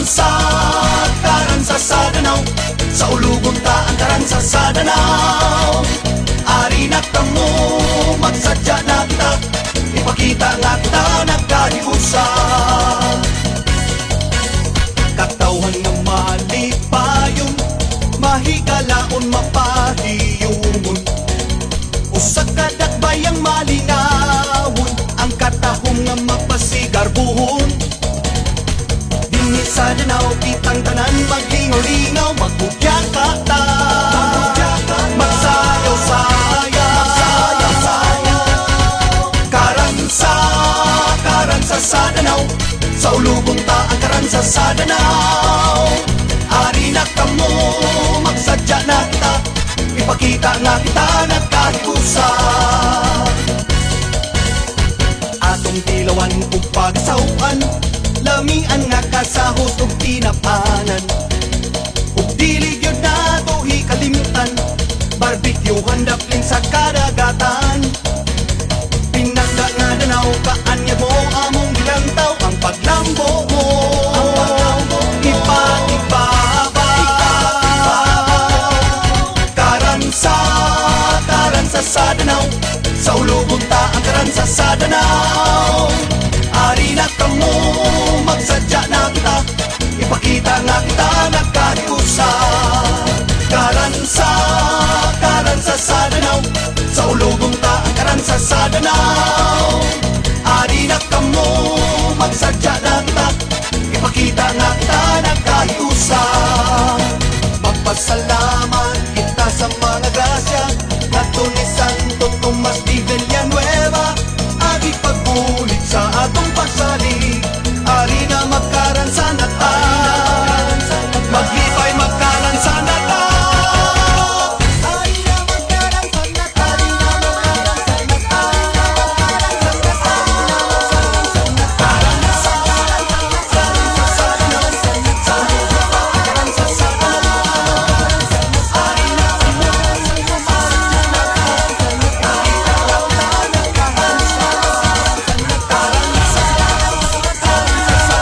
karansa sa Danau, sa ulubong ta ang karansa sa Danau. Ari na kamo, magsadya na kita, ipakita nga kita nagkahiusa. Katawhan nga malipayon, mahigalaon mapahiyumon, usa ka dakbayang malingawon, ang katahong nga mapasigarbuhon. Dinhi sa Danau kitang tanan maglingaw-lingaw, magbugya ka ta, karansa sa Danau, sa ulubong ta ang karansa sa Danau. Ari na kamo, magsadya na kita, ipakita nga kita nagkahiusa. Atong tilawan ug pagsahuan, lamian nga kasahos ug tinapanan, ug dili gyud nato hikalimtan, barbecue handapling sa kadagatan. Pinagda nga Danau, kaanyag mo among gilantaw, ang paglambo mo karansa sa Danau, sa ulubong ta ang karansa sa Danau. Ari na kamo, magsadya na kita, ipakita nga kita nagkahiusa. Karansa sa Danau, sa ulubong ta ang karansa sa Danau. Ari na kamo, magsadya na kita, ipakita nga kita nagkahiusa. Magpasalamat kita sa mga grasya, Santo Tomas de Villar.